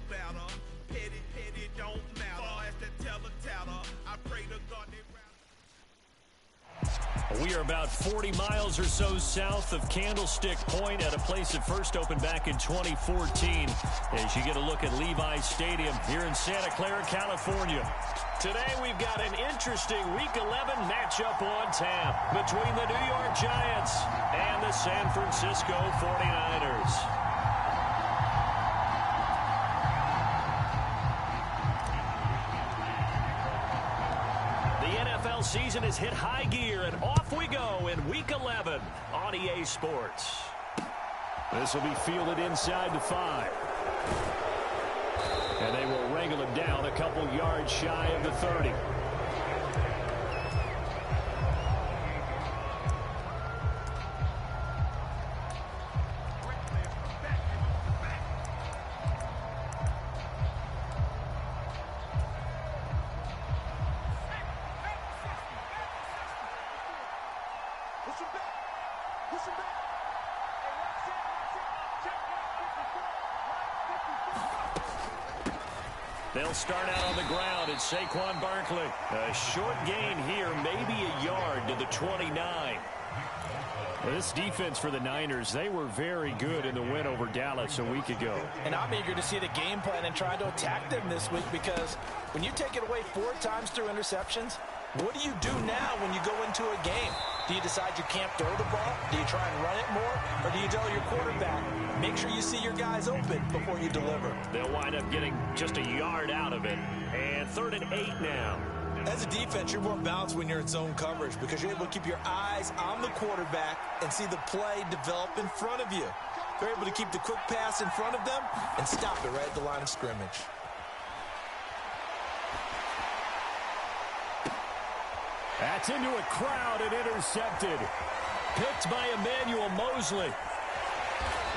better. Petty don't matter. Far as the teller, I pray to God they We are about 40 miles or so south of Candlestick Point at a place that first opened back in 2014 as you get a look at Levi's Stadium here in Santa Clara, California. Today we've got an interesting Week 11 matchup on tap between the New York Giants and the San Francisco 49ers. NFL season has hit high gear, and off we go in Week 11 on EA Sports. This will be fielded inside the 5. And they will wrangle it down a couple yards shy of the 30. They'll start out on the ground. It's Saquon Barkley. A short gain here, maybe a yard to the 29. This defense for the Niners, they were very good in the win over Dallas a week ago. And I'm eager to see the game plan and try to attack them this week, because when you take it away 4 times through interceptions, what do you do now when you go into a game? Do you decide you can't throw the ball? Do you try and run it more? Or do you tell your quarterback, make sure you see your guys open before you deliver? They'll wind up getting just a yard out of it. And 3rd and 8 now. As a defense, you're more balanced when you're in zone coverage because you're able to keep your eyes on the quarterback and see the play develop in front of you. You're able to keep the quick pass in front of them and stop it right at the line of scrimmage. That's into a crowd and intercepted. Picked by Emmanuel Mosley.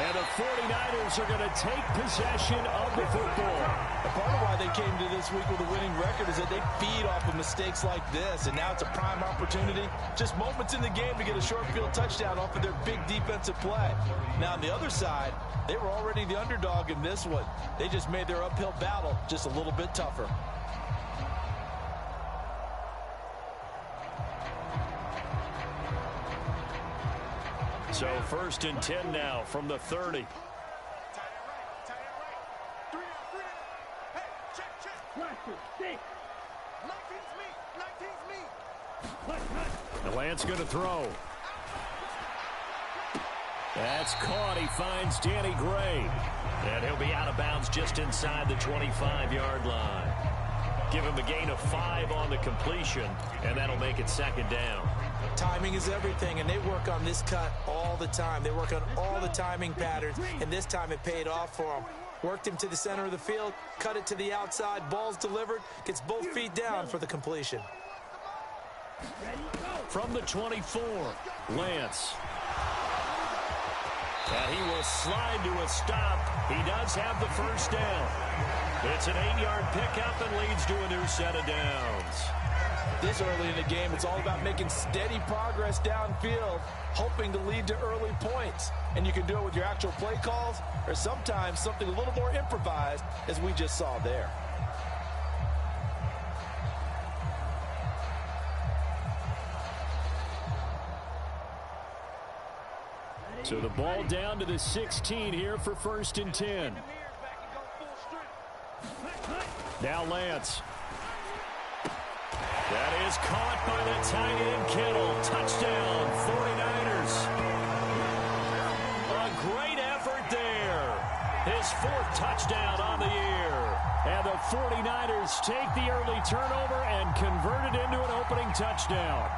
And the 49ers are going to take possession of the football. Part of why they came to this week with a winning record is that they feed off of mistakes like this. And now it's a prime opportunity, just moments in the game, to get a short field touchdown off of their big defensive play. Now on the other side, they were already the underdog in this one. They just made their uphill battle just a little bit tougher. So 1st and 10 now from the 30. The Lance going to throw. That's caught. He finds Danny Gray. And he'll be out of bounds just inside the 25-yard line. Give him a gain of 5 on the completion, and that'll make it 2nd down. Timing is everything, and they work on this cut all the time. They work on all the timing patterns, and this time it paid off for them. Worked him to the center of the field, cut it to the outside, ball's delivered, gets both feet down for the completion. From the 24, Lance. And he will slide to a stop. He does have the 1st down. It's an 8-yard pickup and leads to a new set of downs. This early in the game, it's all about making steady progress downfield, hoping to lead to early points. And you can do it with your actual play calls or sometimes something a little more improvised, as we just saw there. So the ball down to the 16 here for 1st and 10. Now Lance. That is caught by the tight end Kittle. Touchdown, 49ers. A great effort there. His 4th touchdown on the year. And the 49ers take the early turnover and convert it into an opening touchdown.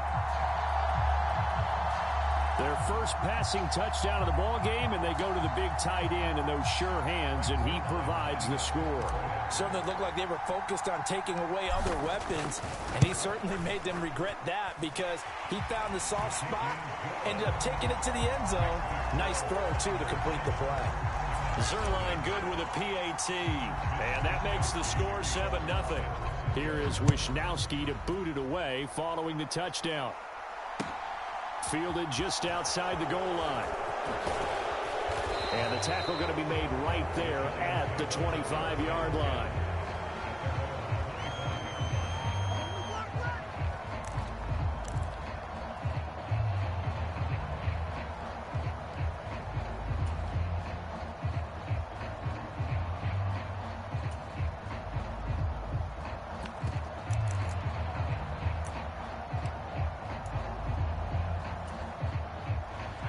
Their first passing touchdown of the ball game, and they go to the big tight end in those sure hands, and he provides the score. Certainly looked like they were focused on taking away other weapons, and he certainly made them regret that because he found the soft spot, ended up taking it to the end zone. Nice throw, too, to complete the play. Zerline good with a PAT, and that makes the score 7-0. Here is Wisnowski to boot it away following the touchdown. Fielded just outside the goal line. And the tackle going to be made right there at the 25-yard line.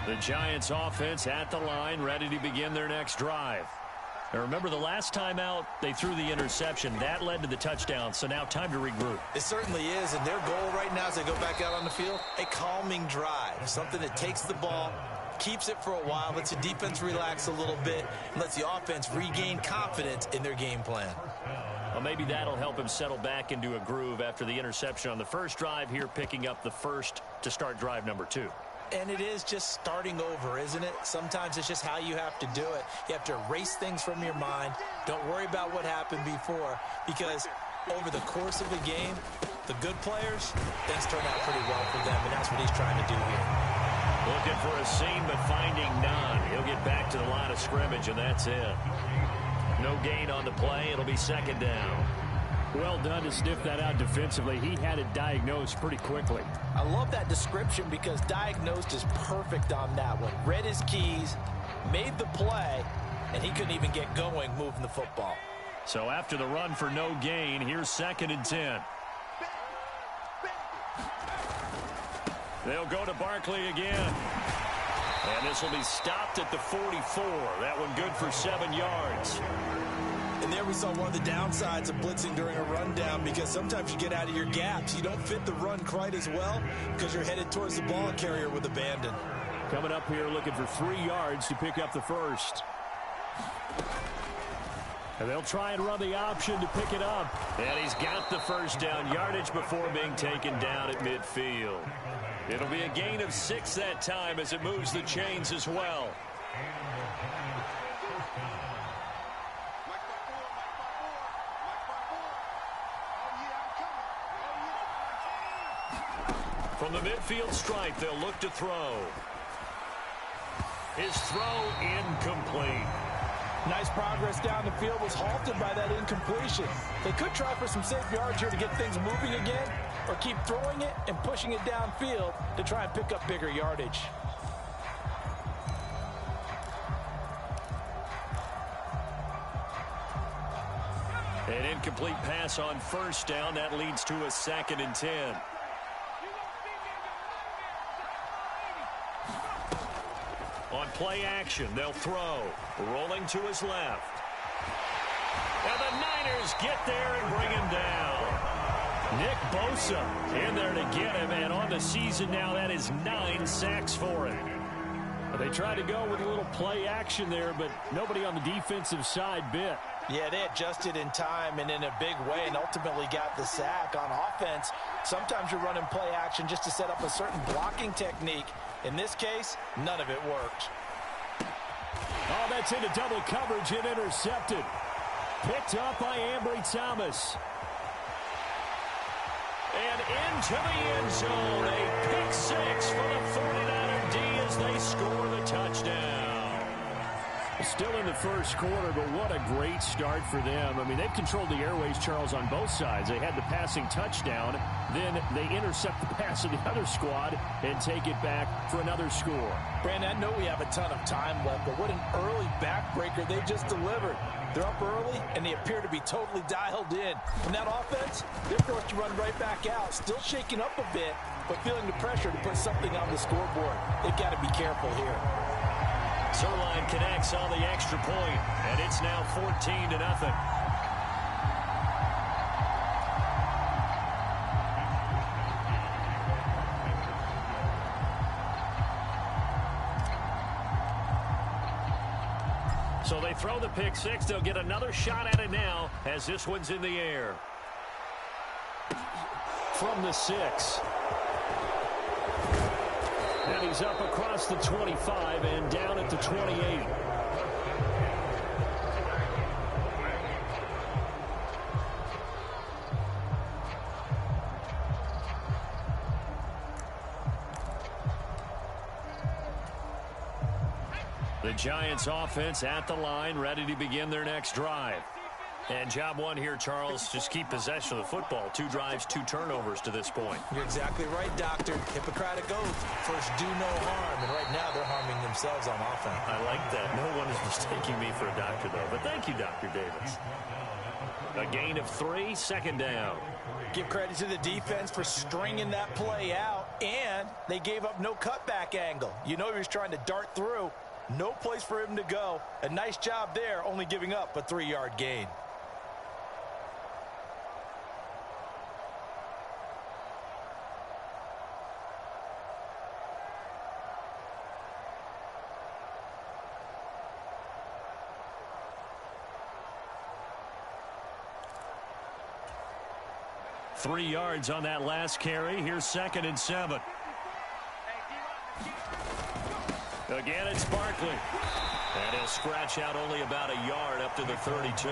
The Giants offense at the line, ready to begin their next drive. Now remember, the last time out, they threw the interception. That led to the touchdown, so now time to regroup. It certainly is, and their goal right now as they go back out on the field, a calming drive. Something that takes the ball, keeps it for a while, lets the defense relax a little bit, and lets the offense regain confidence in their game plan. Well, maybe that'll help him settle back into a groove after the interception on the first drive here, picking up the first to start drive number 2. And it is just starting over, isn't it? Sometimes it's just how you have to do it. You have to erase things from your mind. Don't worry about what happened before, because over the course of the game, the good players, things turn out pretty well for them, and that's what he's trying to do here. Looking for a seam, but finding none. He'll get back to the line of scrimmage, and that's it. No gain on the play. It'll be second down. Well done to sniff that out defensively. He had it diagnosed pretty quickly. I love that description because diagnosed is perfect on that one. Read his keys, made the play, and he couldn't even get going moving the football. So after the run for no gain, here's 2nd and 10. They'll go to Barkley again. And this will be stopped at the 44. That one good for 7 yards. And there we saw one of the downsides of blitzing during a rundown, because sometimes you get out of your gaps. You don't fit the run quite as well because you're headed towards the ball carrier with abandon. Coming up here looking for 3 yards to pick up the first. And they'll try and run the option to pick it up. And he's got the first down yardage before being taken down at midfield. It'll be a gain of 6 that time as it moves the chains as well. From the midfield stripe, they'll look to throw. His throw incomplete. Nice progress down the field, was halted by that incompletion. They could try for some safe yards here to get things moving again, or keep throwing it and pushing it downfield to try and pick up bigger yardage. An incomplete pass on first down. That leads to a 2nd and 10. On play action, they'll throw. Rolling to his left. And the Niners get there and bring him down. Nick Bosa in there to get him, and on the season now, that is 9 sacks for him. They tried to go with a little play action there, but nobody on the defensive side bit. Yeah, they adjusted in time and in a big way and ultimately got the sack. On offense, sometimes you're running play action just to set up a certain blocking technique. In this case, none of it worked. Oh, that's into double coverage and intercepted. Picked up by Ambry Thomas. And into the end zone, a pick 6 for the 49er D as they score the touchdown. Still in the first quarter, but what a great start for them. I mean, they've controlled the airways, Charles, on both sides. They had the passing touchdown, then they intercept the pass of the other squad and take it back for another score. Brandon, I know we have a ton of time left, but what an early backbreaker they just delivered. They're up early, and they appear to be totally dialed in. And that offense, they're forced to run right back out, still shaking up a bit, but feeling the pressure to put something on the scoreboard. They've got to be careful here. Zerline connects on the extra point, and it's now 14-0. So they throw the pick 6. They'll get another shot at it now as this one's in the air. From the 6. And he's up across the 25 and down at the 28. The Giants offense at the line, ready to begin their next drive. And job one here, Charles, just keep possession of the football. 2 drives, 2 turnovers to this point. You're exactly right, Doctor. Hippocratic oath. First, do no harm. And right now, they're harming themselves on offense. I like that. No one is mistaking me for a doctor, though. But thank you, Dr. Davis. A gain of 3, second down. Give credit to the defense for stringing that play out, and they gave up no cutback angle. You know he was trying to dart through. No place for him to go. A nice job there, only giving up a 3-yard gain. Three yards on that last carry. Here's 2nd and 7. Again, it's Barkley. And he'll scratch out only about a yard up to the 32.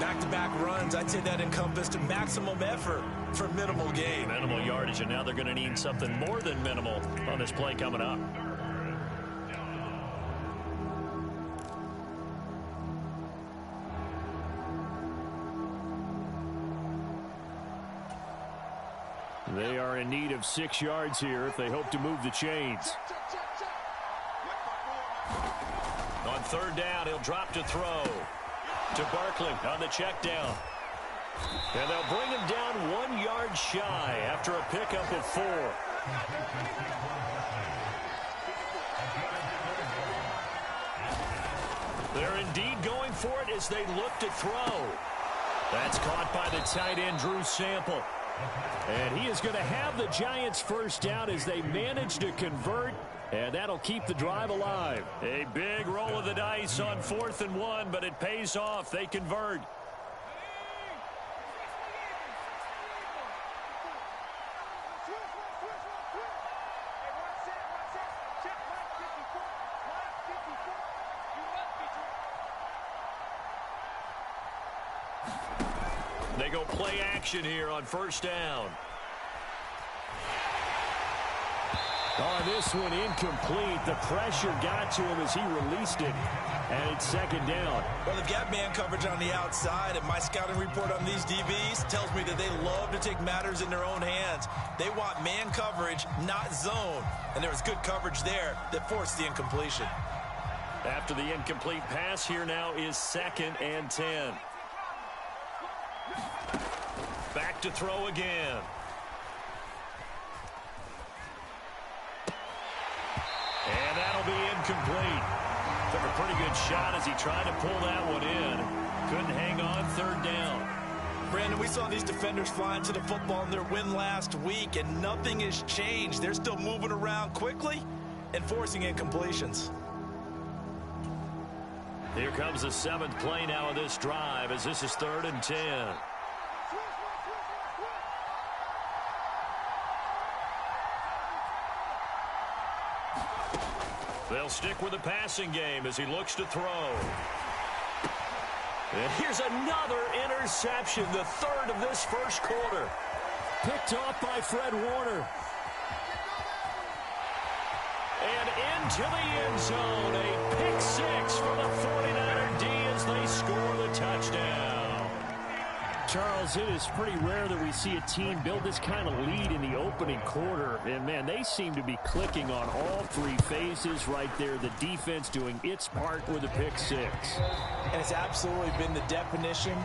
Back-to-back runs, I'd say that encompassed maximum effort for minimal gain. Minimal yardage, and now they're going to need something more than minimal on this play coming up. They are in need of 6 yards here if they hope to move the chains. On 3rd down, he'll drop to throw. To Barkley on the check down. And they'll bring him down 1 yard shy after a pickup of 4. They're indeed going for it as they look to throw. That's caught by the tight end, Drew Sample. And he is going to have the Giants first down as they manage to convert, and that'll keep the drive alive. A big roll of the dice on 4th and 1, but it pays off. They convert. They go play action here on 1st down. On this one, incomplete. The pressure got to him as he released it, and it's 2nd down. Well, they've got man coverage on the outside, and my scouting report on these DBs tells me that they love to take matters in their own hands. They want man coverage, not zone, and there was good coverage there that forced the incompletion. After the incomplete pass, here now is 2nd and 10. Back to throw again. And that'll be incomplete. Took a pretty good shot as he tried to pull that one in. Couldn't hang on 3rd down. Brandon, we saw these defenders flying to the football in their win last week, and nothing has changed. They're still moving around quickly and forcing incompletions. Here comes the 7th play now of this drive as this is 3rd and 10. They'll stick with the passing game as he looks to throw. And here's another interception, the 3rd of this 1st quarter. Picked off by Fred Warner. And into the end zone, a pick 6 for the 49er D as they score the touchdown. Charles, it is pretty rare that we see a team build this kind of lead in the opening quarter. And, man, they seem to be clicking on all 3 phases right there. The defense doing its part with a pick 6. And it's absolutely been the definition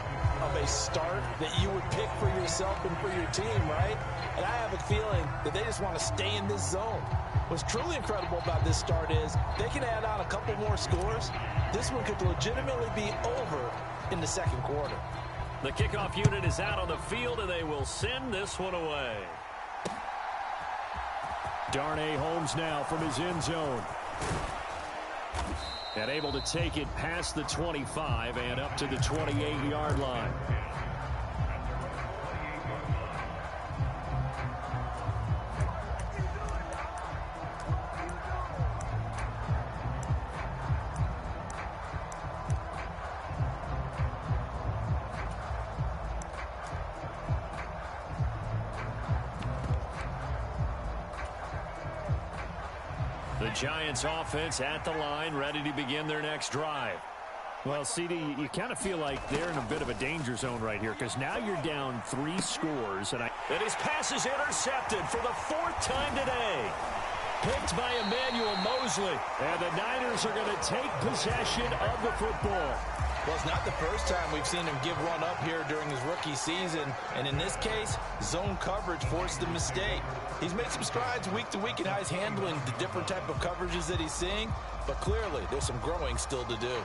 of a start that you would pick for yourself and for your team, right? And I have a feeling that they just want to stay in this zone. What's truly incredible about this start is they can add on a couple more scores. This one could legitimately be over in the 2nd quarter. The kickoff unit is out on the field, and they will send this one away. Darnay Holmes now from his end zone. And able to take it past the 25 and up to the 28-yard line. The Giants offense at the line, ready to begin their next drive. Well, CD, you kind of feel like they're in a bit of a danger zone right here because now you're down 3 scores. And his pass is intercepted for the 4th time today. Picked by Emmanuel Mosley. And the Niners are going to take possession of the football. Well, it's not the first time we've seen him give one up here during his rookie season. And in this case, zone coverage forced the mistake. He's made some strides week to week in how he's handling the different type of coverages that he's seeing. But clearly, there's some growing still to do.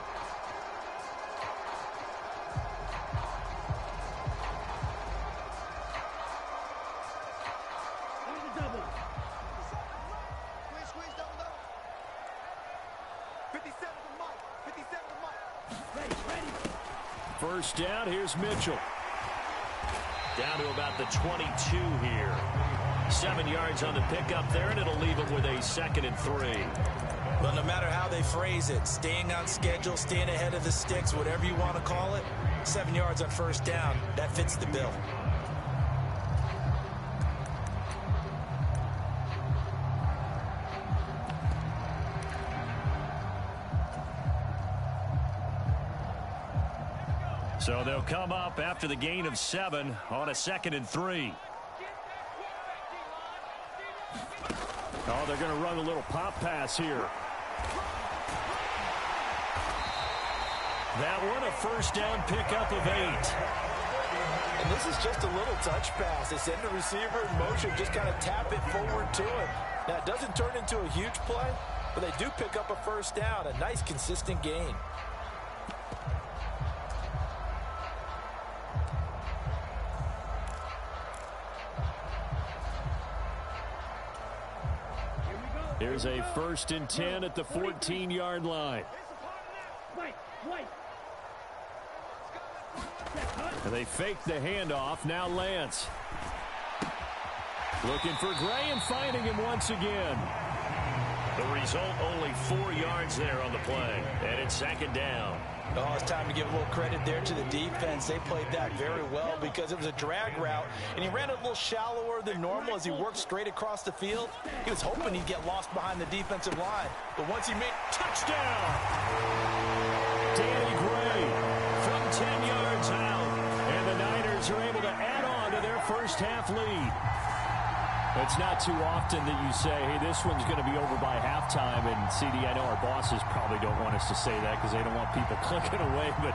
First down, here's Mitchell. Down to about the 22 here. 7 yards on the pickup there, and it'll leave him with a 2nd and 3. But no matter how they phrase it, staying on schedule, staying ahead of the sticks, whatever you want to call it, 7 yards on first down, that fits the bill. So they'll come up after the gain of 7 on a 2nd and 3. Oh, they're going to run a little pop pass here. That one a first down pickup of 8. And this is just a little touch pass. They send the receiver in motion, just kind of tap it forward to him. Now, it doesn't turn into a huge play, but they do pick up a first down, a nice, consistent gain. Here's a 1st and 10 at the 14-yard line. And they fake the handoff. Now Lance. Looking for Gray and finding him once again. The result, only 4 yards there on the play. And it's 2nd down. Oh, it's time to give a little credit there to the defense. They played that very well because it was a drag route, and he ran a little shallower than normal as he worked straight across the field. He was hoping he'd get lost behind the defensive line, but once he made touchdown! Danny Gray from 10 yards out, and the Niners are able to add on to their first half lead. It's not too often that you say, hey, this one's going to be over by halftime. And, CD, I know our bosses probably don't want us to say that because they don't want people clicking away. But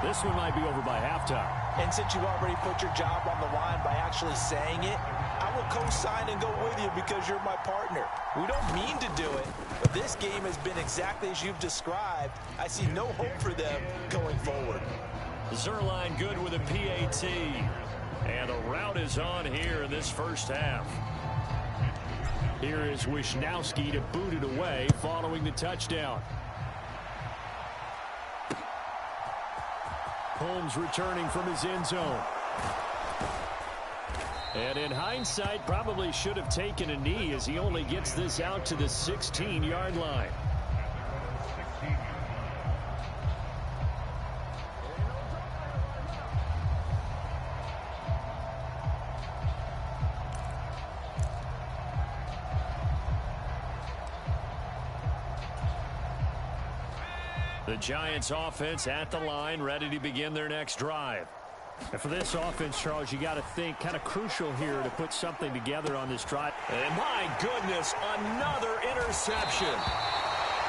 this one might be over by halftime. And since you already put your job on the line by actually saying it, I will co-sign and go with you because you're my partner. We don't mean to do it, but this game has been exactly as you've described. I see no hope for them going forward. Zerline good with a PAT. And a route is on here in this first half. Here is Wisnowski to boot it away following the touchdown. Holmes returning from his end zone. And in hindsight, probably should have taken a knee as he only gets this out to the 16-yard line. The Giants offense at the line, ready to begin their next drive. And for this offense, Charles, you got to think kind of crucial here to put something together on this drive. And my goodness, another interception.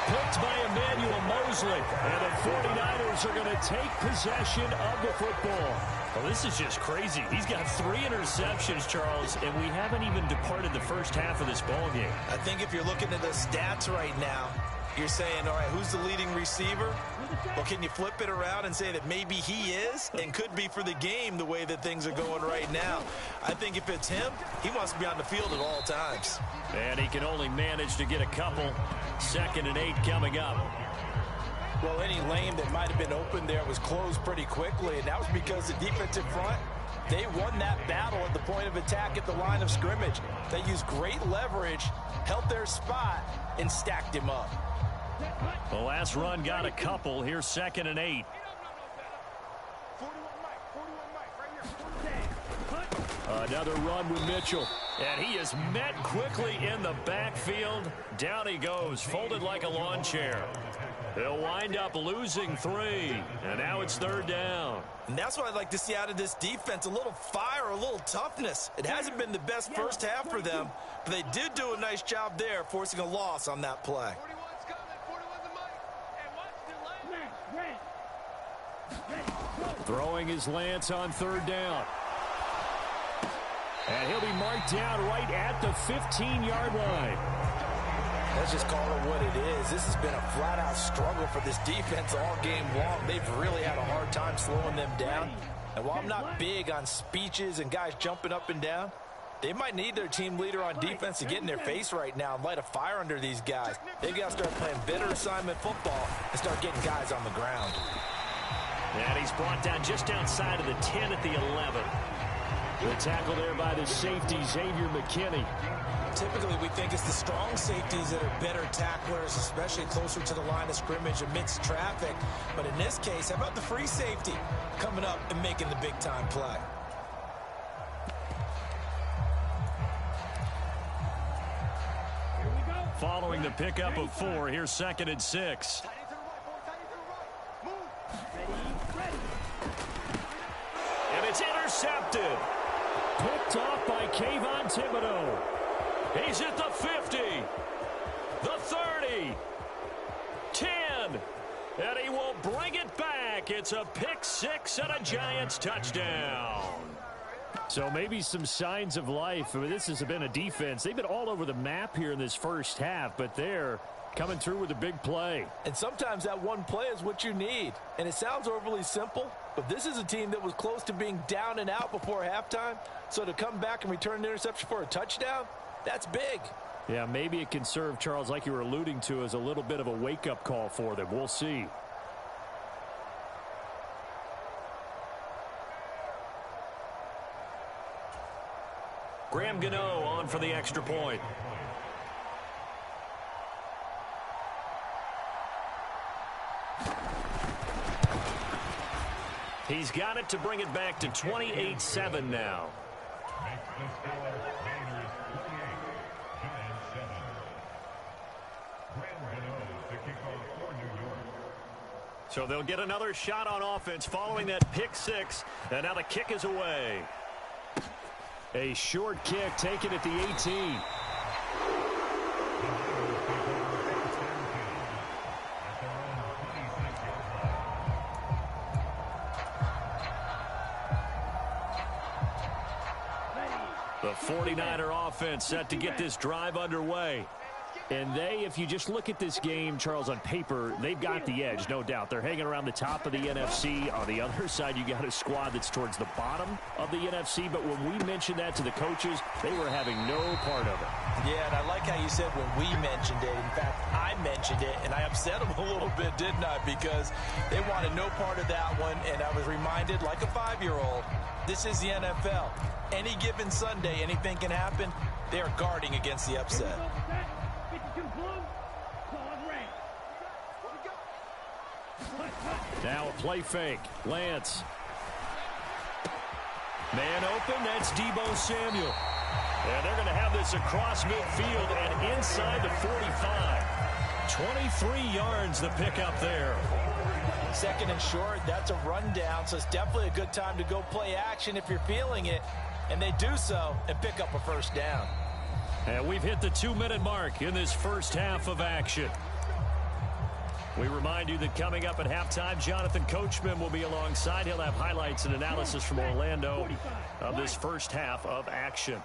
Picked by Emmanuel Mosley. And the 49ers are going to take possession of the football. Well, this is just crazy. He's got 3 interceptions, Charles, and we haven't even departed the first half of this ball game. I think if you're looking at the stats right now, you're saying, all right, who's the leading receiver? Well, can you flip it around and say that maybe he is and could be for the game the way that things are going right now? I think if it's him, he must be on the field at all times. And he can only manage to get a couple. 2nd and 8 coming up. Well, any lane that might have been open there was closed pretty quickly, and that was because the defensive front, they won that battle at the point of attack at the line of scrimmage. They used great leverage, held their spot, and stacked him up. The last run got a couple. Here's 2nd and 8. Another run with Mitchell. And he is met quickly in the backfield. Down he goes, folded like a lawn chair. He'll wind up losing 3, and now it's 3rd down. And that's what I'd like to see out of this defense, a little fire, a little toughness. It hasn't been the best first half for them, but they did do a nice job there, forcing a loss on that play. Throwing his Lance on 3rd down. And he'll be marked down right at the 15-yard line. Let's just call it what it is. This has been a flat-out struggle for this defense all game long. They've really had a hard time slowing them down. And while I'm not big on speeches and guys jumping up and down, they might need their team leader on defense to get in their face right now and light a fire under these guys. They've got to start playing better assignment football and start getting guys on the ground. And he's brought down just outside of the 10 at the 11. The tackle there by the safety, Xavier McKinney. Typically, we think it's the strong safeties that are better tacklers, especially closer to the line of scrimmage amidst traffic. But in this case, how about the free safety coming up and making the big-time play? Following the pickup of 4, here's 2nd and 6. And it's intercepted. Picked off by Kayvon Thibodeau. He's at the 50, the 30, 10, and he will bring it back. It's a pick 6 and a Giants touchdown. So maybe some signs of life. I mean, this has been a defense. They've been all over the map here in this first half, but they're coming through with a big play. And sometimes that one play is what you need. And it sounds overly simple, but this is a team that was close to being down and out before halftime. So to come back and return an interception for a touchdown, that's big. Yeah, maybe it can serve, Charles, like you were alluding to, as a little bit of a wake-up call for them. We'll see. Graham Gano on for the extra point. He's got it to bring it back to 28-7 now. So they'll get another shot on offense following that pick 6, and now the kick is away. A short kick taken at the 18. The 49er offense set to get this drive underway. And they, if you just look at this game, Charles, on paper, they've got the edge, no doubt. They're hanging around the top of the NFC. On the other side, you got a squad that's towards the bottom of the NFC. But when we mentioned that to the coaches, they were having no part of it. Yeah, and I like how you said when we mentioned it. In fact, I mentioned it, and I upset them a little bit, didn't I? Because they wanted no part of that one, and I was reminded, like a 5-year-old, this is the NFL. Any given Sunday, anything can happen. They are guarding against the upset. Now a play fake. Lance. Man open, that's Deebo Samuel. And they're going to have this across midfield and inside the 45. 23 yards the pickup there. 2nd and short, that's a rundown, so it's definitely a good time to go play action if you're feeling it. And they do so and pick up a first down. And we've hit the 2-minute mark in this first half of action. We remind you that coming up at halftime, Jonathan Coachman will be alongside. He'll have highlights and analysis from Orlando of this first half of action.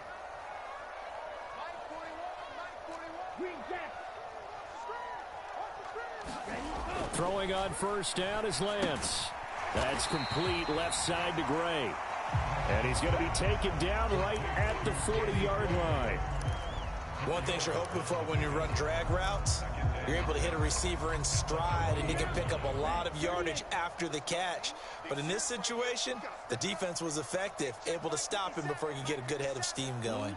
Throwing on first down is Lance. That's complete left side to Gray. And he's going to be taken down right at the 40-yard line. One thing you're hoping for when you run drag routes, you're able to hit a receiver in stride and you can pick up a lot of yardage after the catch. But in this situation, the defense was effective, able to stop him before he could get a good head of steam going.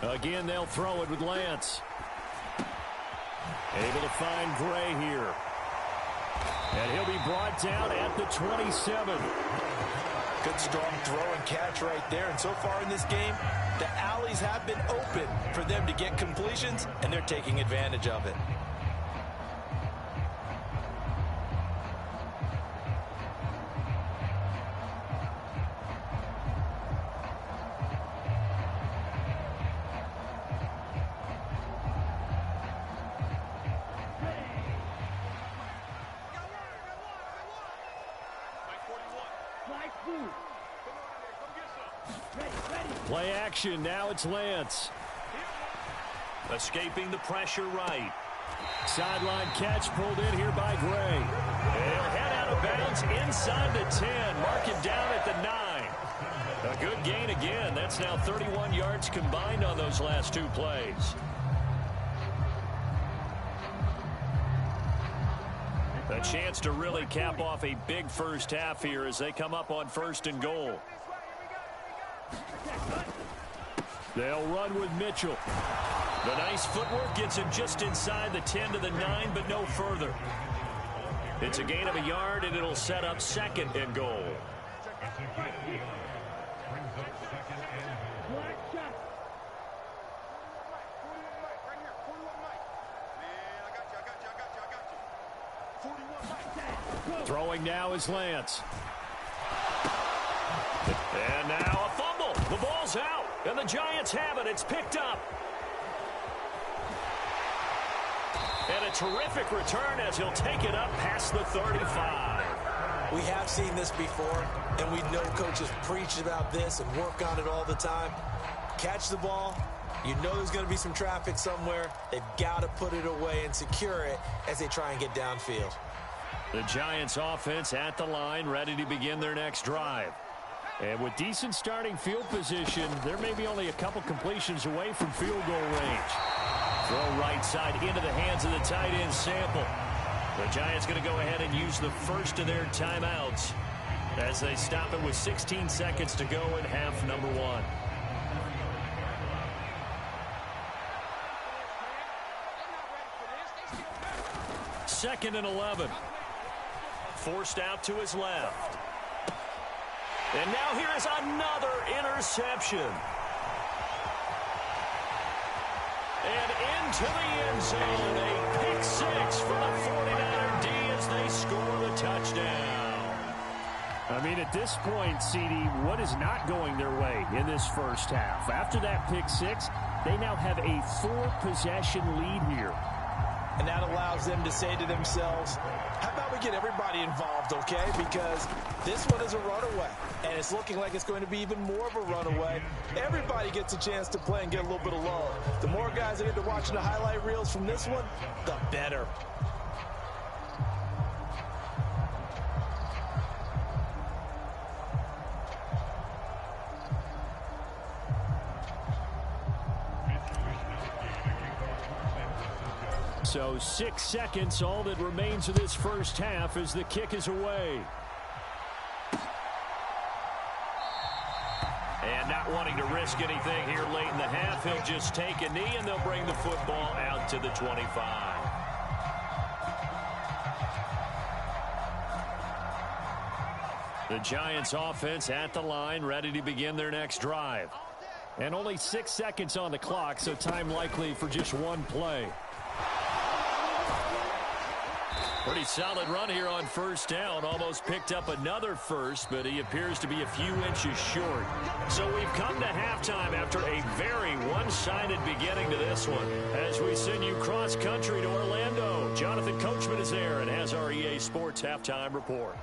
Again, they'll throw it with Lance. Able to find Gray here. And he'll be brought down at the 27. Good strong throw and catch right there. And so far in this game, the alleys have been open for them to get completions, and they're taking advantage of it. Play action. Now it's Lance. Escaping the pressure right. Sideline catch pulled in here by Gray. He'll head out of bounds inside the 10. Mark him down at the 9. A good gain again. That's now 31 yards combined on those last 2 plays. A chance to really cap off a big first half here as they come up on 1st and goal. They'll run with Mitchell. The nice footwork gets him just inside the 10 to the 9, but no further. It's a gain of a yard, and it'll set up 2nd and goal. Throwing now is Lance. And now a fumble. The ball's out, and the Giants have it. It's picked up. And a terrific return as he'll take it up past the 35. We have seen this before, and we know coaches preach about this and work on it all the time. Catch the ball. You know there's going to be some traffic somewhere. They've got to put it away and secure it as they try and get downfield. The Giants offense at the line, ready to begin their next drive. And with decent starting field position, they're maybe only a couple completions away from field goal range. Throw right side into the hands of the tight end Sample. The Giants going to go ahead and use the first of their timeouts as they stop it with 16 seconds to go in half number 1. Second and 11. Forced out to his left. And now here is another interception. And into the end zone, a pick 6 for the 49er D as they score the touchdown. I mean, at this point, CD, what is not going their way in this first half? After that pick 6, they now have a 4-possession lead here. And that allows them to say to themselves, how about we get everybody involved, okay? Because this one is a runaway, and it's looking like it's going to be even more of a runaway. Everybody gets a chance to play and get a little bit of love. The more guys that get to watching the highlight reels from this one, the better. So 6 seconds, all that remains of this first half as the kick is away. And not wanting to risk anything here late in the half, he'll just take a knee and they'll bring the football out to the 25. The Giants offense at the line, ready to begin their next drive. And only 6 seconds on the clock, so time likely for just one play. Pretty solid run here on first down. Almost picked up another first, but he appears to be a few inches short. So we've come to halftime after a very one-sided beginning to this one. As we send you cross-country to Orlando, Jonathan Coachman is there and has our EA Sports halftime report.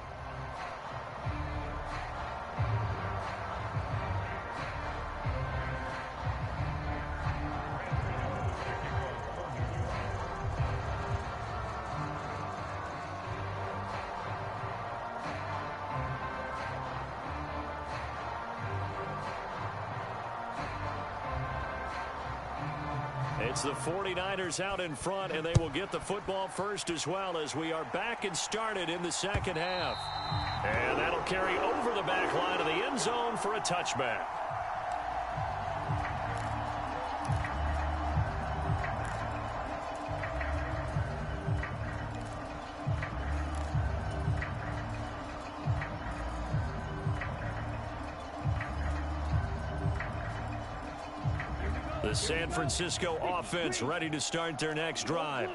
It's the 49ers out in front, and they will get the football first as well as we are back and started in the second half. And that'll carry over the back line of the end zone for a touchback. The San Francisco offense ready to start their next drive.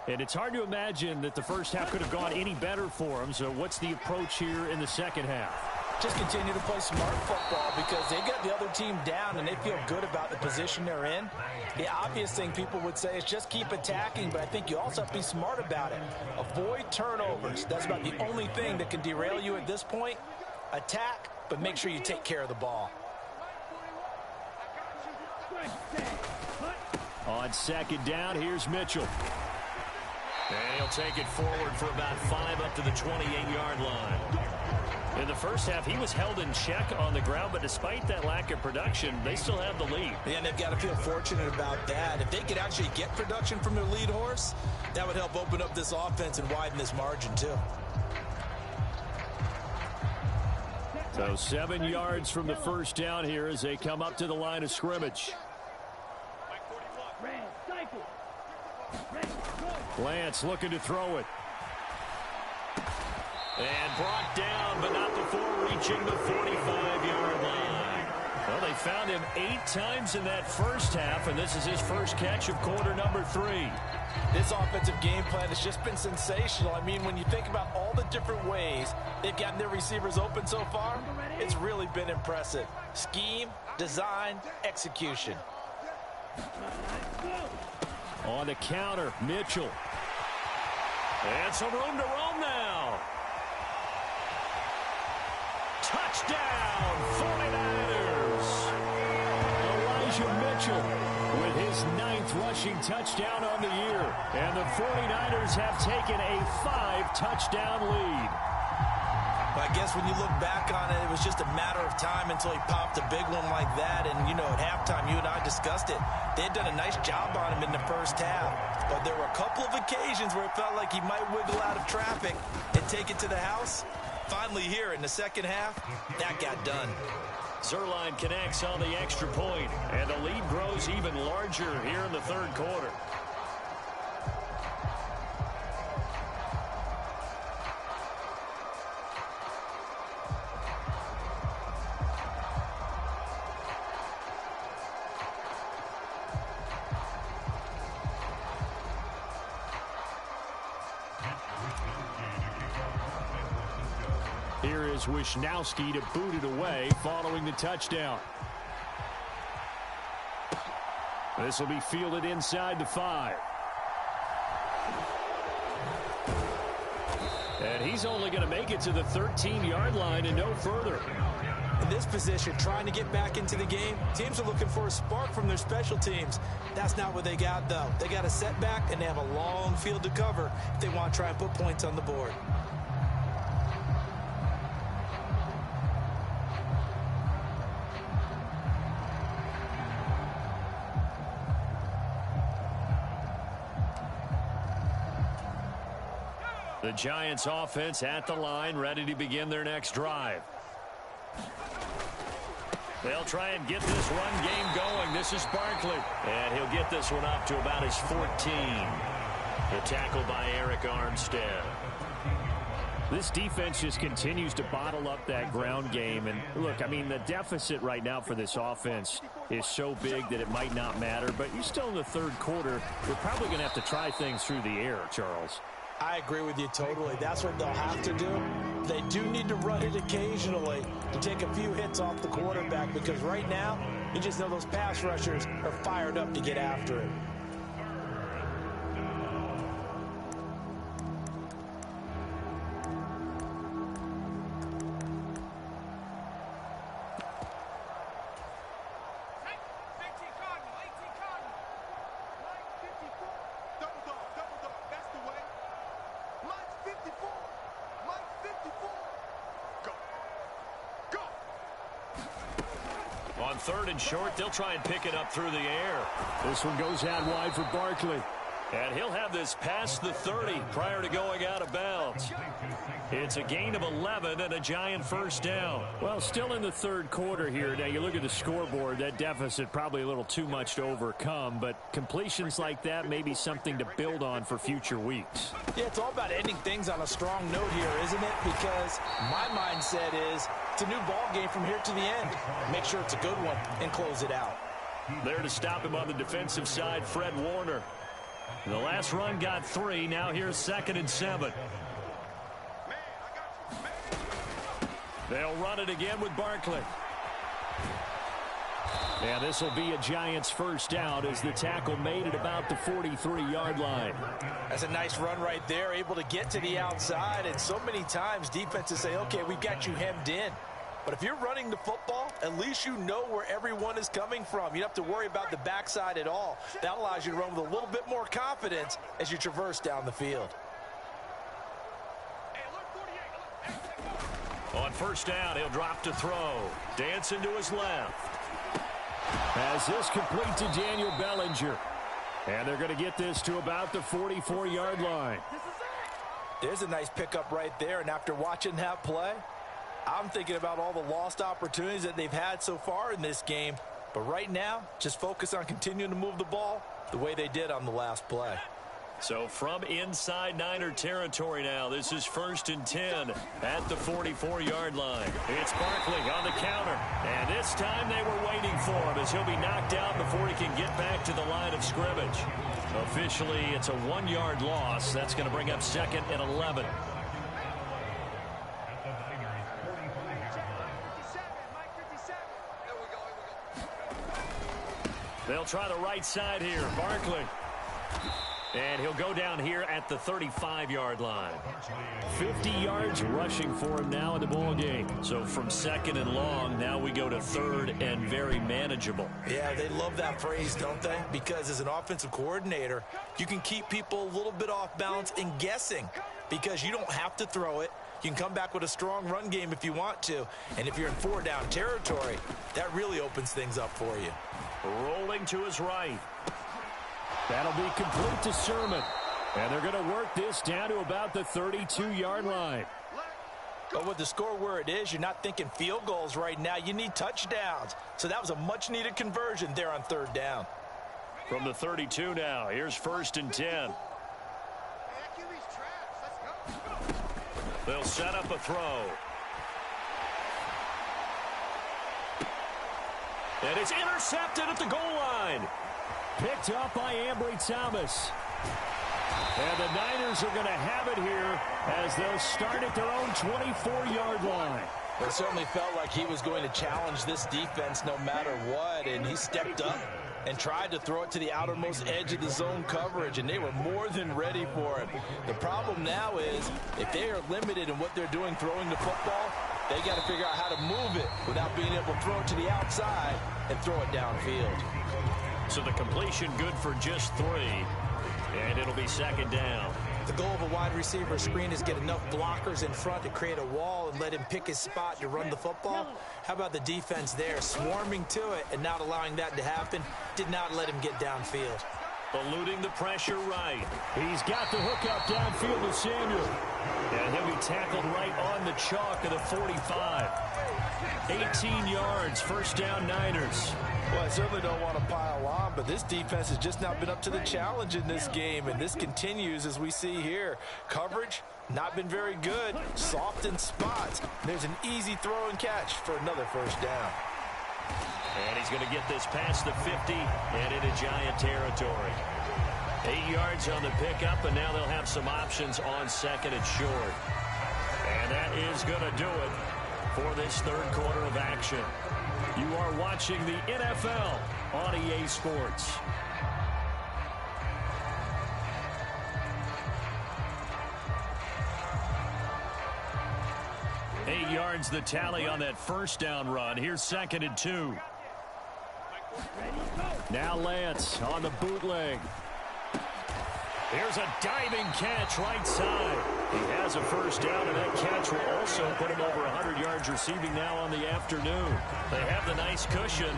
And it's hard to imagine that the first half could have gone any better for them. So what's the approach here in the second half? Just continue to play smart football because they got the other team down and they feel good about the position they're in. The obvious thing people would say is just keep attacking, but I think you also have to be smart about it. Avoid turnovers. That's about the only thing that can derail you at this point. Attack, but make sure you take care of the ball. On second down, here's Mitchell. And he'll take it forward for about 5 up to the 28-yard line. In the first half, he was held in check on the ground, but despite that lack of production, they still have the lead. And they've got to feel fortunate about that. If they could actually get production from their lead horse, that would help open up this offense and widen this margin too. So 7 yards from the first down here as they come up to the line of scrimmage. Lance looking to throw it. And brought down, but not before reaching the 45-yard line. Well, they found him 8 times in that first half, and this is his first catch of quarter number 3. This offensive game plan has just been sensational. I mean, when you think about all the different ways they've gotten their receivers open so far, it's really been impressive. Scheme, design, execution. On the counter, Mitchell. And some room to roam now. Touchdown, 49ers. Elijah Mitchell with his 9th rushing touchdown on the year. And the 49ers have taken a 5-touchdown lead. I guess when you look back on it, it was just a matter of time until he popped a big one like that. And, you know, at halftime, you and I discussed it. They had done a nice job on him in the first half. But there were a couple of occasions where it felt like he might wiggle out of traffic and take it to the house. Finally here in the second half, that got done. Zuerlein connects on the extra point, and the lead grows even larger here in the third quarter. Here is Wisnowski to boot it away following the touchdown. This will be fielded inside the 5. And he's only going to make it to the 13-yard line and no further. In this position, trying to get back into the game, teams are looking for a spark from their special teams. That's not what they got, though. They got a setback, and they have a long field to cover if they want to try and put points on the board. The Giants offense at the line, ready to begin their next drive. They'll try and get this run game going. This is Barkley. And he'll get this one up to about his 14. The tackle by Eric Armstead. This defense just continues to bottle up that ground game. And look, I mean, the deficit right now for this offense is so big that it might not matter. But you're still in the third quarter. They're probably going to have to try things through the air, Charles. I agree with you totally. That's what they'll have to do. They do need to run it occasionally to take a few hits off the quarterback because right now, you just know those pass rushers are fired up to get after it. On 3rd and short, they'll try and pick it up through the air. This one goes out wide for Barkley. And he'll have this past the 30 prior to going out of bounds. It's a gain of 11 and a Giant first down. Well, still in the third quarter here. Now, you look at the scoreboard, that deficit probably a little too much to overcome, but completions like that may be something to build on for future weeks. Yeah, it's all about ending things on a strong note here, isn't it? Because my mindset is it's a new ball game from here to the end. Make sure it's a good one and close it out. There to stop him on the defensive side, Fred Warner. The last run got 3. Now here's 2nd and 7. They'll run it again with Barkley. And this will be a Giants first down as the tackle made at about the 43-yard line. That's a nice run right there, able to get to the outside. And so many times defenses say, okay, we've got you hemmed in. But if you're running the football, at least you know where everyone is coming from. You don't have to worry about the backside at all. That allows you to run with a little bit more confidence as you traverse down the field. On first down, he'll drop to throw. Dancing to his left. As this complete to Daniel Bellinger. And they're going to get this to about the 44-yard line. There's a nice pickup right there. And after watching that play, I'm thinking about all the lost opportunities that they've had so far in this game. But right now, just focus on continuing to move the ball the way they did on the last play. So from inside Niner territory now, this is 1st and 10 at the 44-yard line. It's Barkley on the counter. And this time they were waiting for him as he'll be knocked out before he can get back to the line of scrimmage. Officially, it's a 1-yard loss. That's going to bring up 2nd and 11. They'll try the right side here. Barkley. And he'll go down here at the 35-yard line. 50 yards rushing for him now in the ball game. So from 2nd and long, now we go to 3rd and very manageable. Yeah, they love that phrase, don't they? Because as an offensive coordinator, you can keep people a little bit off balance and guessing because you don't have to throw it. You can come back with a strong run game if you want to. And if you're in 4-down territory, that really opens things up for you. Rolling to his right. That'll be complete to Sermon. And they're going to work this down to about the 32-yard line. But with the score where it is, you're not thinking field goals right now. You need touchdowns. So that was a much-needed conversion there on 3rd down. From the 32 now, here's 1st and 10. They'll set up a throw. And it's intercepted at the goal line. Picked up by Ambry Thomas. And the Niners are going to have it here as they'll start at their own 24-yard line. It certainly felt like he was going to challenge this defense no matter what, and he stepped up and tried to throw it to the outermost edge of the zone coverage, and they were more than ready for it. The problem now is if they are limited in what they're doing throwing the football, they got to figure out how to move it without being able to throw it to the outside and throw it downfield. So the completion good for just 3, and it'll be 2nd down. The goal of a wide receiver screen is get enough blockers in front to create a wall and let him pick his spot to run the football. How about the defense there, swarming to it and not allowing that to happen? Did not let him get downfield. Eluding the pressure right. He's got the hook up downfield to Samuel. And he'll be tackled right on the chalk of the 45. 18 yards, 1st down Niners. Well, I certainly don't want to pile on, but this defense has just not been up to the challenge in this game, and this continues as we see here. Coverage, not been very good, soft in spots. There's an easy throw and catch for another 1st down. And he's going to get this past the 50 and into Giant territory. 8 yards on the pickup, and now they'll have some options on 2nd and short. And that is going to do it for this 3rd quarter of action. You are watching the NFL on EA Sports. Eight yards the tally on that 1st down run. Here's 2nd and 2. Now Lance on the bootleg. Here's a diving catch right side. He has a 1st down, and that catch will also put him over 100 yards receiving now on the afternoon. They have the nice cushion.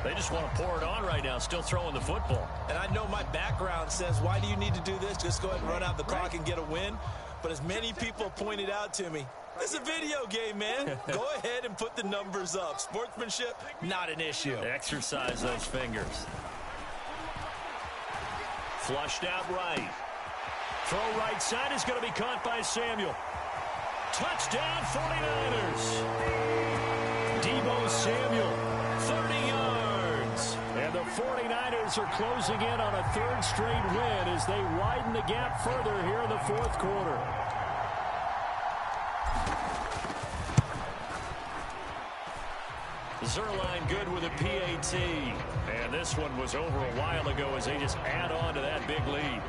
They just want to pour it on right now, still throwing the football. And I know my background says, why do you need to do this? Just go ahead and run out the clock and get a win. But as many people pointed out to me, it's a video game, man. Go ahead and put the numbers up. Sportsmanship, not an issue. Exercise those fingers. Flushed out right. Throw right side is going to be caught by Samuel. Touchdown 49ers. Deebo Samuel, 30 yards. And Cowboys are closing in on a third straight win as they widen the gap further here in the fourth quarter. Zerline good with a PAT. And this one was over a while ago as they just add on to that big lead.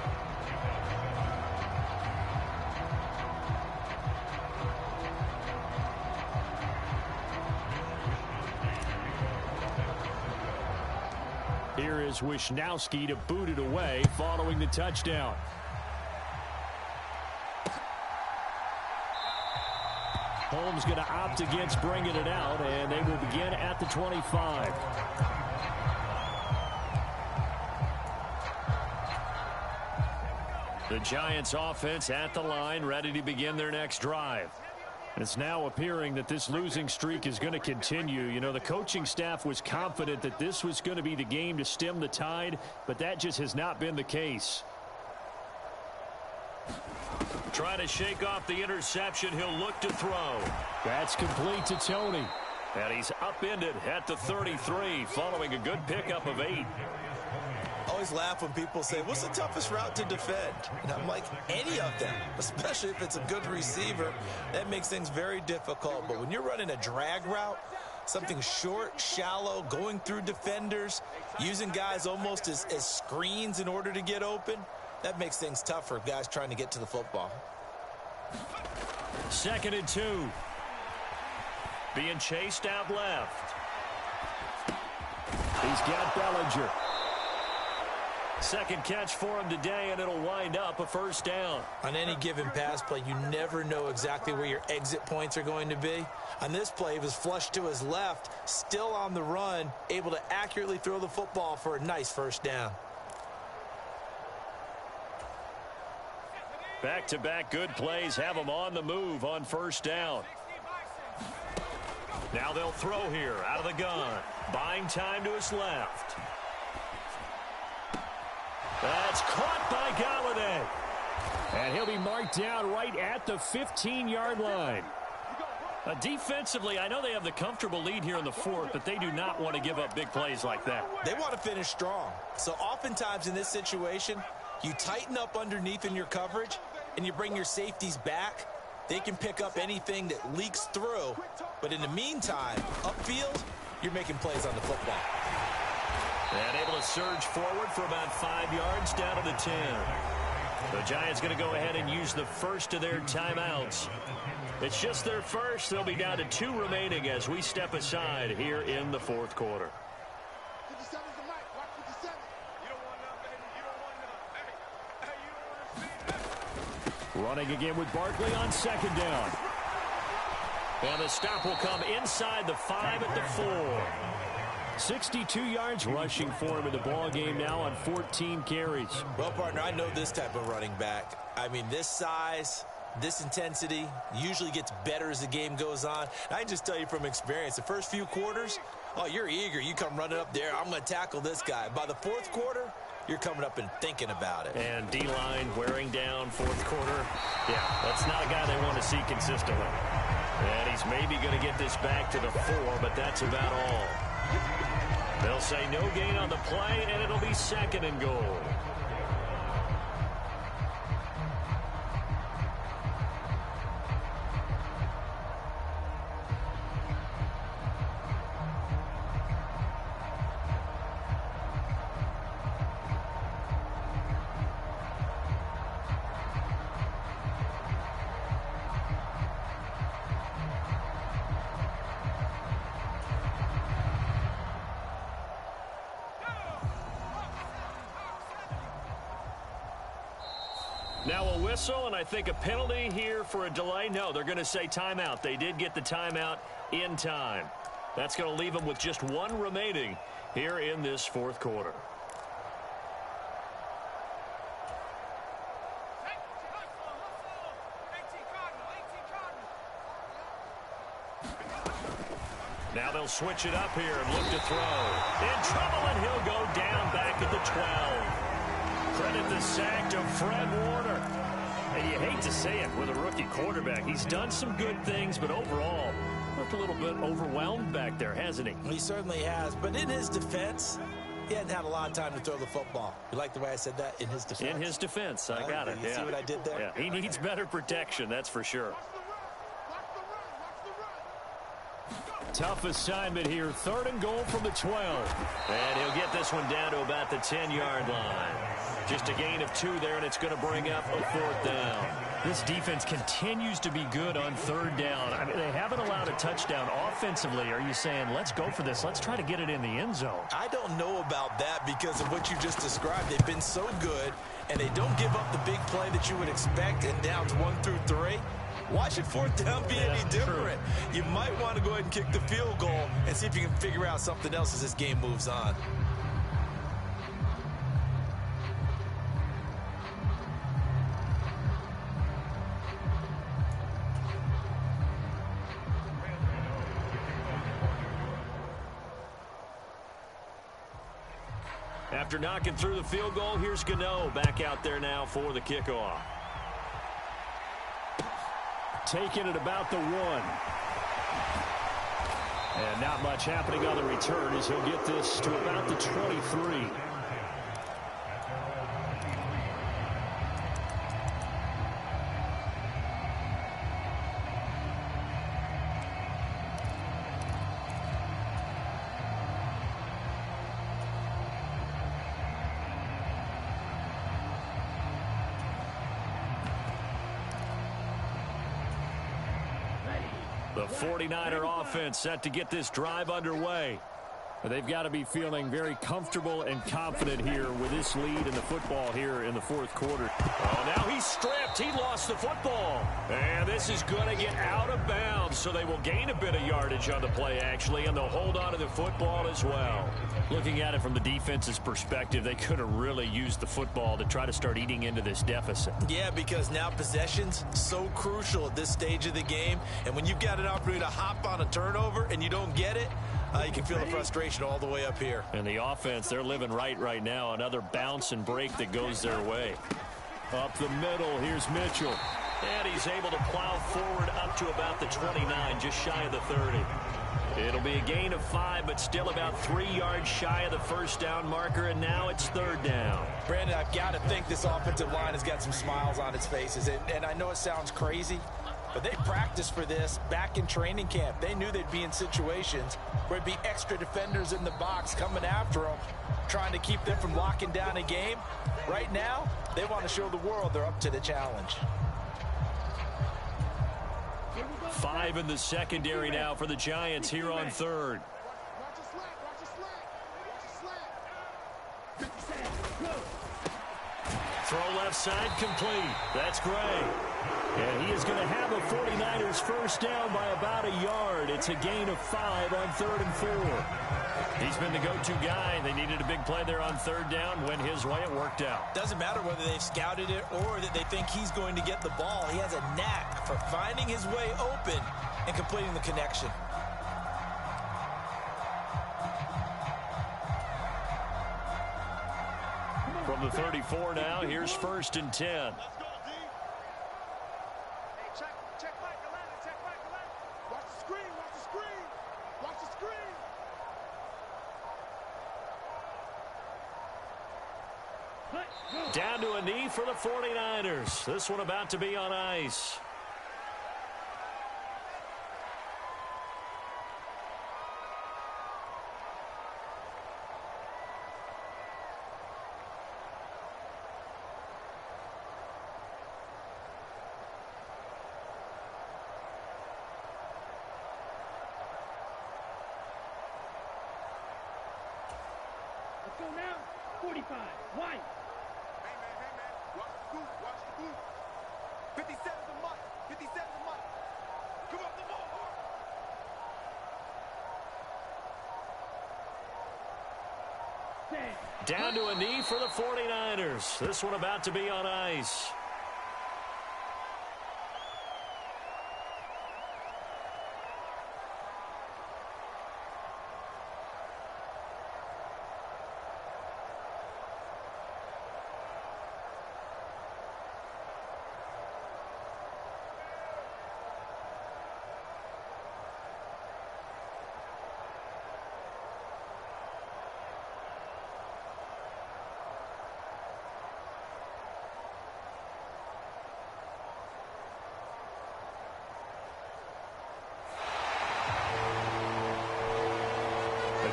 Here is Wisnowski to boot it away following the touchdown. Holmes going to opt against bringing it out, and they will begin at the 25. The Giants offense at the line, ready to begin their next drive. It's now appearing that this losing streak is going to continue. You know, the coaching staff was confident that this was going to be the game to stem the tide, but that just has not been the case. Trying to shake off the interception. He'll look to throw. That's complete to Tony. And he's upended at the 33 following a good pickup of 8. I always laugh when people say, what's the toughest route to defend? And I'm like, any of them, especially if it's a good receiver. That makes things very difficult. But when you're running a drag route, something short, shallow, going through defenders, using guys almost as screens in order to get open, that makes things tough for guys trying to get to the football. 2nd and 2. Being chased out left. He's got Bellinger. Second catch for him today, and it'll wind up a first down. On any given pass play, you never know exactly where your exit points are going to be. On this play, he was flushed to his left, still on the run, able to accurately throw the football for a nice first down. Back-to-back good plays have them on the move on first down. Now they'll throw here out of the gun. Buying time to his left. That's caught by Galladay. And he'll be marked down right at the 15-yard line. Defensively, I know they have the comfortable lead here in the fourth, but they do not want to give up big plays like that. They want to finish strong. So oftentimes in this situation, you tighten up underneath in your coverage, and you bring your safeties back. They can pick up anything that leaks through. But in the meantime, upfield, you're making plays on the football. And able to surge forward for about 5 yards down to the 10. The Giants going to go ahead and use the first of their timeouts. It's just their first. They'll be down to 2 remaining as we step aside here in the fourth quarter. Running again with Barkley on second down. And the stop will come inside the 5 at the 4. 62 yards rushing for him in the ball game now on 14 carries. Well, partner, I know this type of running back. I mean, this size, this intensity usually gets better as the game goes on. And I can just tell you from experience, the first few quarters, oh, you're eager. You come running up there, I'm going to tackle this guy. By the fourth quarter, you're coming up and thinking about it. And D-line wearing down fourth quarter. Yeah, that's not a guy they want to see consistently. And he's maybe going to get this back to the 4, but that's about all. They'll say no gain on the play, and it'll be 2nd and goal. Now a whistle, and I think a penalty here for a delay. No, they're going to say timeout. They did get the timeout in time. That's going to leave them with just 1 remaining here in this fourth quarter. Now they'll switch it up here and look to throw. In trouble, and he'll go down back at the 12. Credit the sack to Fred Warner. And you hate to say it with a rookie quarterback. He's done some good things, but overall, looked a little bit overwhelmed back there, hasn't he? He certainly has. But in his defense, He hadn't had a lot of time to throw the football. You like the way I said that? In his defense? In his defense. I got it. You see what I did there? Yeah, he needs better protection, that's for sure. Tough assignment here. 3rd and goal from the 12. And he'll get this one down to about the 10-yard line. Just a gain of 2 there, and it's going to bring up a 4th down. This defense continues to be good on 3rd down. I mean, they haven't allowed a touchdown offensively. Are you saying, let's go for this? Let's try to get it in the end zone. I don't know about that because of what you just described. They've been so good, and they don't give up the big play that you would expect in downs 1 through 3. Watch it 4th down be any different. You might want to go ahead and kick the field goal and see if you can figure out something else as this game moves on. After knocking through the field goal, here's Gano back out there now for the kickoff. Taking it about the 1. And not much happening on the return as he'll get this to about the 23. The 49er offense set to get this drive underway. They've got to be feeling very comfortable and confident here with this lead in the football here in the 4th quarter. Oh, now he's stripped. He lost the football. And this is going to get out of bounds, so they will gain a bit of yardage on the play, actually, and they'll hold on to the football as well. Looking at it from the defense's perspective, they could have really used the football to try to start eating into this deficit. Yeah, because now possession's so crucial at this stage of the game. And when you've got an opportunity to hop on a turnover and you don't get it, you can feel the frustration all the way up here. And the offense, they're living right now. Another bounce and break that goes their way. Up the middle, here's Mitchell. And he's able to plow forward up to about the 29, just shy of the 30. It'll be a gain of 5, but still about 3 yards shy of the 1st down marker, and now it's 3rd down. Brandon, I've got to think this offensive line has got some smiles on its faces. And I know it sounds crazy, but they practiced for this back in training camp. They knew they'd be in situations where it'd be extra defenders in the box coming after them, trying to keep them from locking down a game. Right now, they want to show the world they're up to the challenge. 5 in the secondary now for the Giants here on 3rd. Throw left side complete. That's Gray. And he is going to have a 49ers 1st down by about a yard. It's a gain of 5 on 3rd and 4. He's been the go-to guy. They needed a big play there on 3rd down. Went his way. It worked out. Doesn't matter whether they've scouted it or that they think he's going to get the ball. He has a knack for finding his way open and completing the connection. From the 34 now, here's 1st and 10. Down to a knee for the 49ers. This one about to be on ice. Let's go now. 45. White. Hey man, watch the scoop, watch the scoop. 57's a must, 57's a must. Come on, the ball, Down to a knee for the 49ers. This one about to be on ice.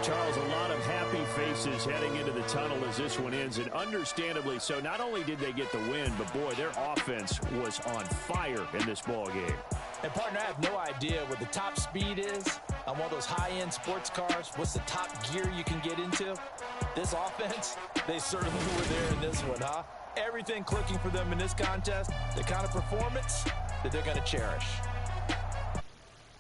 Charles, a lot of happy faces heading into the tunnel as this one ends, and understandably so. Not only did they get the win, but, boy, their offense was on fire in this ball game. And, partner, I have no idea what the top speed is on one of those high-end sports cars. What's the top gear you can get into? This offense, they certainly were there in this one, huh? Everything clicking for them in this contest, the kind of performance that they're going to cherish.